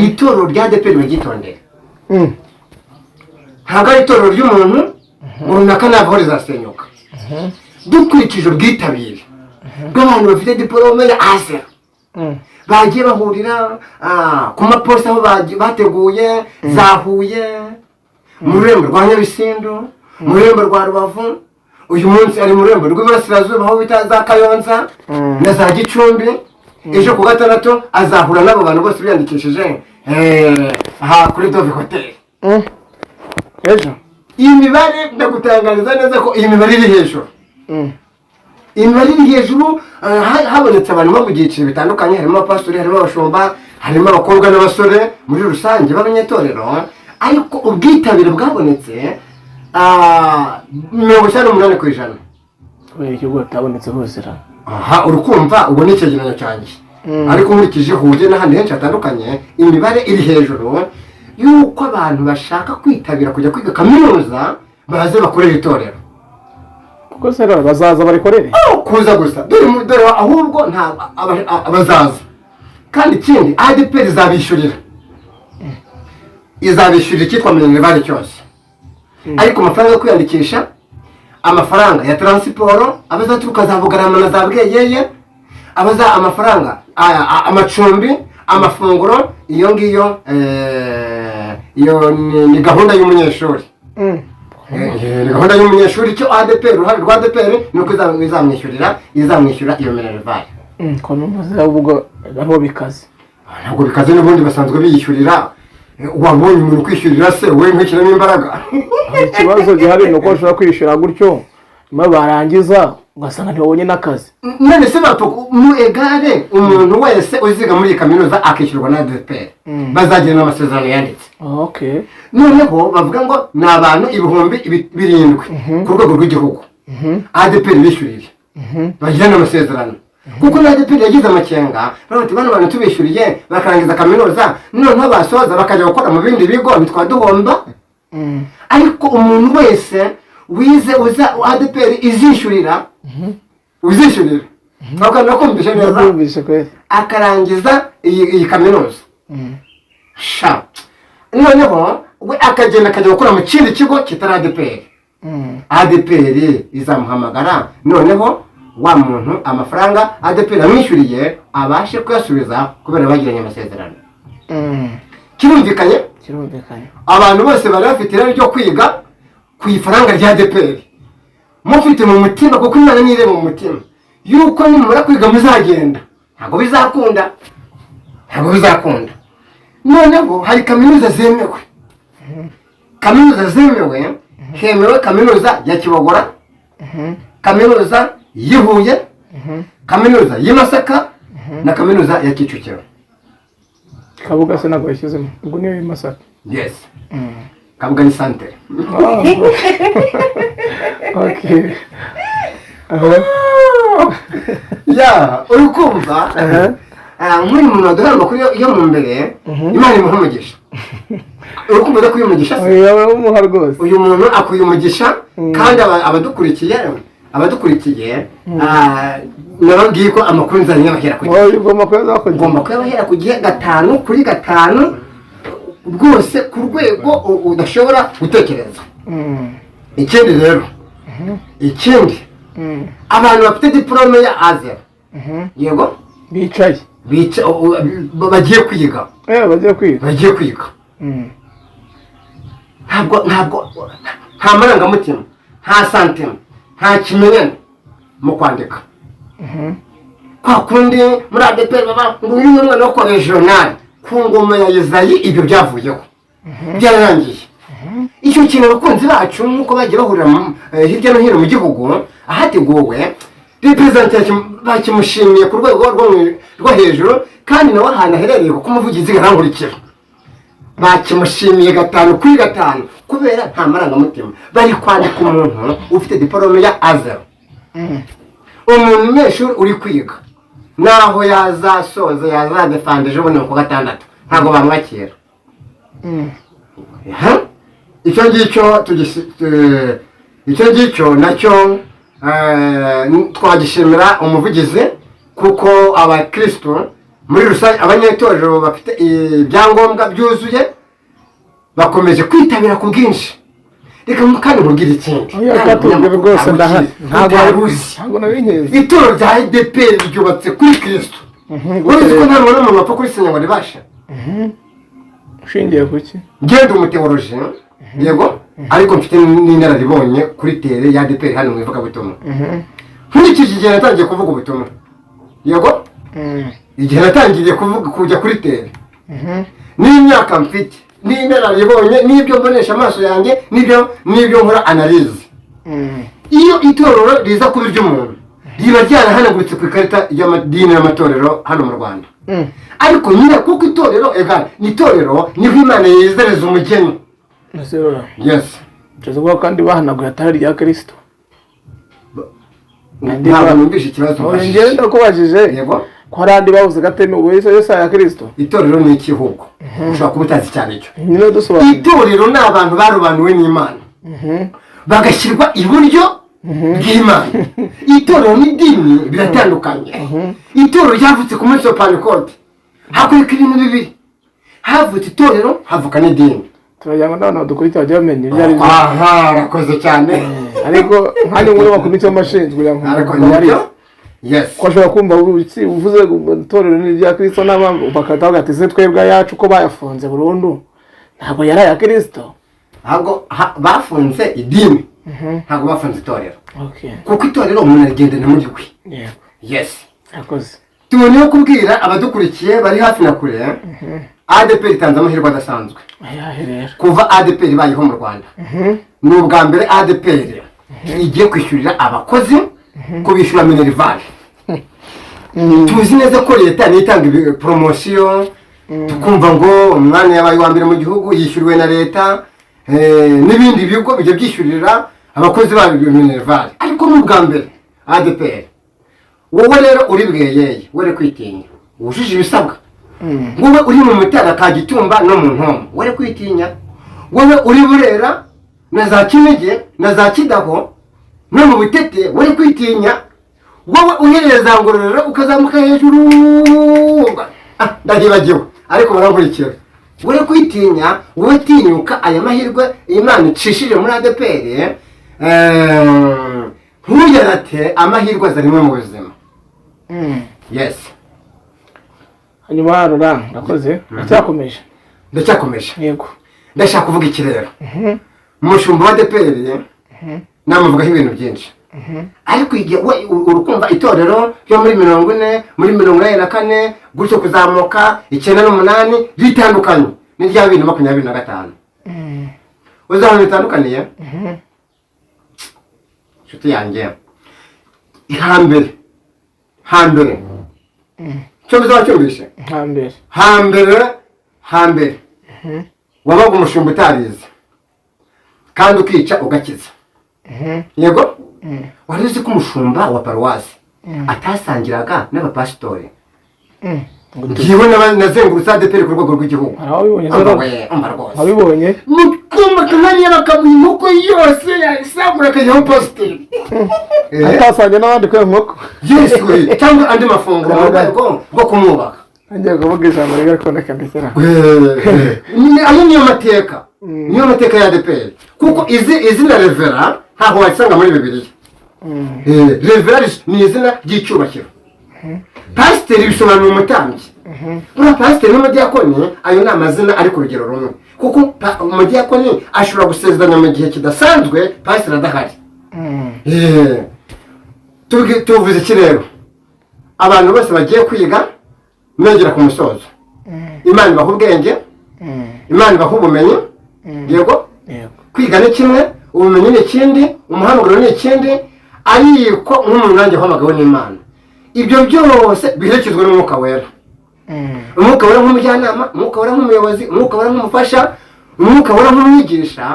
itorero rya ADEPR bagitondera ntabwo ari itorero ry'umuntu runaka ntabwo rizasenyuka dukurikije ubwitabire bw'abantu bafite diporome ya ASER bagiye bahurira ku maposita aho bateguye za Huye mu rurembo rwa Nyabisindu mu rurembo rwa Rubavu uyu munsi ari mu rurembo rw'iburasirazuba aho bita za Kayonza na za Gicumbi ejo ku gatandatu azahura n'abo bantu bose biyandikishije kuri Dove Hotel ejo iyi mibare ndagutangariza neza ko iyi mibare iri hejuru imibare iri hejuru habonetse abantu bo mu byiciro bitandukanye harimo abapastori harimo abashumba harimo abakobwa n'abasore muri rusange b'abanyetorero ariko ubwitabire bwabonetse 98%. kubera ikigo atabonetse hose ra urukumva ubwo ni icyegeranyo cyanjye ariko nkurikije Huye n'ahandi henshi hatandukanye imibare iri hejuru yuko abantu bashaka kwitabira kujya kwiga kaminuza baze bakorera itorero kuko se bazaza barikorere kuza gusa dore ahubwo nta abazaza kandi ikindi ADEPR izabishyurira icyitwa minerivare cyose ariko amafaranga yo kwiyandikisha amafaranga ya transiporo abazaturuka za Bugarama na za Bweyeye abaza amafaranga amacumbi amafunguro iyo ngiyo ni gahunda y'umunyeshuri gahunda y'umunyeshuri cyo ADEPR uruhare rwa ADEPR nuko izamwishyura iyo minerivare ko numva ubwo nabo bikaze ntabwo bikaze n'ubundi basanzwe biyishyurira wabonye umuntu kwishyurira se we nk'ikiramo imbaraga ikibazo gihari nuko ushobora kwishyura gutyo nyuma barangiza ugasanga ntibabonye n'akazi none se mu egare umuntu wese uziga muri kaminuza akishyurwa na ADEPR bazagira n'amasezerano yanditse noneho bavuga ngo ni abantu 7,000 ku rwego rw'igihugu ADEPR bishyurire bagira n'amasezerano kuko na ADEPR yagize amakenga bati bano bantu tubishyuriye bakarangiza kaminuza noneho basoza bakajya gukora mu bindi bigo ntitwaduhomba ariko umuntu wese wize uza ADEPR izishyurira bakanda kumvisha neza akarangiza iyi kaminuza noneho we akagenda akajya gukora mu kindi kigo kitari ADEPR ADEPR izamuhamagara noneho wa muntu amafaranga ADEPR amwishyuriye abashe kuyasubiza kubera bagiranye amasezerano kirumvikanye abantu bose bari bafite irari ryo kwiga ku ifaranga rya ADEPR mufite mu mutima kuko Imana nireba mu mutima yuko nimara kwiga muzagenda ntabwo bizakunda noneho hari kaminuza zemewe hemewe kaminuza ya Kibogora kaminuza y'Ihuye kaminuza y'Masaka na kaminuza ya Kicukiro Kabuga se ntabwo yashyizemo ubwo niyo y'Masaka yes Kabuga ni santere okay urukumva muri umuntu waduhaye amakuru yo mu mbere Imana imuha umugisha urukumva ko uyu mugisha uyu muntu akuye umugisha kandi abadukurikiye nababwiye ko amakuru nzanye bahera ku gihe ugomba kuyabahera ku gihe 5 kuri 5 rwose ku rwego udashobora gutekereza ikindi rero abantu bafite diplome ya ASER yego bicaye bagiye kwiga bagiye kwiga ntabwo nta marangamutima nta santima nta kimenyane mu kwandika kwa kundi muri ADEPR baba ngo uyu mwana wo kwa regional ku ngoma ya Yezayi ibyo byavuyeho byararangiye icyo kintu abakunzi bacu nkuko bagiye bahurira hirya no hino mu gihugu ahateguwe representative bakimushimiye ku rwego rwo hejuru kandi nawe ahantu aherereye kuko umuvugizi garangurikira bakimushimiye 5 kuri 5 kubera nta marangamutima bari kwandika umuntu ufite diplome ya ASER umuntu mweshuri uri kwiga naho yazasoza yazadefandije ubone ku 6 ntago bamwakira icyo ngicyo nacyo twagishimira umuvugizi kuko abakristo muri rusange abanyetorero bafite ibyangombwa byuzuye bakomeje kwitabira ku bwinshi. Reka kandi mubwire ikindi rwose ntabwo nari nkezi. itorero rya ADEPR ryubatse kuri Kristo. Uretse ko nta muntu wapfa kurisenya ngo ribashe. Ushingiye kuki? Ngende umuteoloji yego ariko mfite n'inararibonye kuri tere ya ADEPR hano mu ivugabutumwa. Nkurikije igihe natangiye kuvuga ubutumwa yego igihe natangiye kujya kuri tere n'imyaka mfite n'inararibonye n'ibyo mbonesha amaso yanjye n'ibyo nkora analyse. Iyo itorero riza kuba iry'umuntu riba ryarahanaguritse ku ikarita y'amadini n'amatorero hano mu Rwanda. Ariko nyine kuko itorero ni itorero niho Imana yizereza umugeni. Yes. Tuzavuga kandi bahanaguye atari rya Kristo. Ntabwo numvise ikibazo. Ngende ndakubajije. Yego. Ko harandi bavuze gateme wese ya Kristo. Itorero ni ikihugu. Ushobora kuba utazi cyane cyo. Nyine dusobanura. Itorero ni abantu barobanuwe n'Imana. Bagashyirwa iburyo bw'Imana. Itorero n'idini biratandukanye. Itorero ryavutse ku munsi wa Pentecote. Hakurika ibintu bibiri. Havutse itorero havuka n'idini. Turagira ngo n'abantu badukurikira bajye bamenya ibyo ari byo. Aha, rakoze cyane. Ariko nk'ayo muri bakomite y'amashinzwe kugira ngo ari yes. Ko ashobora kumva uvuze itorero ni rya Kristo n'abamwe bakataho gatise twebwe yacu ko bayafunze burundu. Ntabwo yari aya Kristo. Ntabwo bafunze idini. Ntabwo bafunze itorero. Okay. Kuko itorero umuntu arigendana muri kwe. Yego. Yes. Akoze. Tubone kubwira abadukurikiye bari hafi na kure. ADEPR itanze amahirwe adasanzwe. Ayaherera. Kuva ADEPR bayiho mu Rwanda. Ni ubwa mbere ADEPR igiye kwishyurira abakozi kubishyura minerval. Tuzi neza ko leta nitanga promotion tukumva ngo umwana yabaye wa mbere mu gihugu yishyuriwe na leta n'ibindi bigo bijye byishyurira abakozi ba minerval. Ariko mu bwa mbere ADEPR wowe rero uri bweyeye were kwitinya wujije ibisabwa. Wowe uri mu Mutara ka Gitumba no mu Nkomo were kwitinya. Wowe uri Burera na za Kinege na za Kidaho no mu Butete were kwitinya. Wowe uhereza Ngororero ukazamuka hejuru ndagibagiwe ariko barankurikira were kwitinya. Wowe tinyuka aya mahirwe Imana icishije muri ADEPR. Ntuyarate amahirwe azarimo mu buzima. Yes. Hanyuma harura nakoze ndacyakomeje. Yego. Ndashaka kuvuga ikirero. Umushumba wa ADEPR namuvugaho ibintu byinshi. Ariko igihe urukumva itorero ryo muri 40 muri 44 gutyo kuzamuka 98 bitandukanye ni rya 2025. Uzabona bitandukaniye? Nshuti yanjye. Hambere. Cyo bizacyumvishe? Hambere. Wabaga umushumba utarize. Kandi ukica ugakiza. Yego? Wari uzi ko umushumba wa paruwasi atasangiraga n'abapasitori. Ngiwe nazengurutse ADEPR ku rwego rw'igihugu. Abibonye mukumba kanariya bakamuha inkoko yose yayisangura akajyaho pasiteri. Atasangiye n'abandi ko inkoko. Yesu cyangwa andi mafunguro mu rwego rwo kumwubaka. Ngiye kuvuga ijambo rero ko nakandikira. Ayo niyo mateka ya ADEPR. Kuko izina revera ntabwo wasanga muri Bibiliya. Revera ni izina ry'icyubakiro. Pasiteri bisobanura umutambyi. Ura pasiteri n'umudiyakoni ayo ni amazina ari ku rugero rumwe. Kuko umudiyakoni ashobora gusezeranya mu gihe kidasanzwe pasiteri adahari. Tuvuze iki rero? Abantu bose bagiye kwiga nagera ku musozo. Imana ibaha ubwenge. Imana ibaha ubumenyi. Yego? Kwiga ni kimwe, ubumenyi ni ikindi, umuhamagaro ni ikindi, ariko nk'umuntu nanjye uhamagawe n'Imana. Ibyo byose biherekezwa n'Umwuka Wera. Umwuka Wera nk'umujyanama, Umwuka Wera nk'umuyobozi, Umwuka Wera nk'umufasha, Umwuka Wera nk'umwigisha,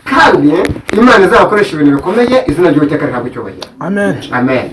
kandi Imana izabakoresha ibintu bikomeye, izina ry'Uwiteka rihabwe icyubahiro. Amen.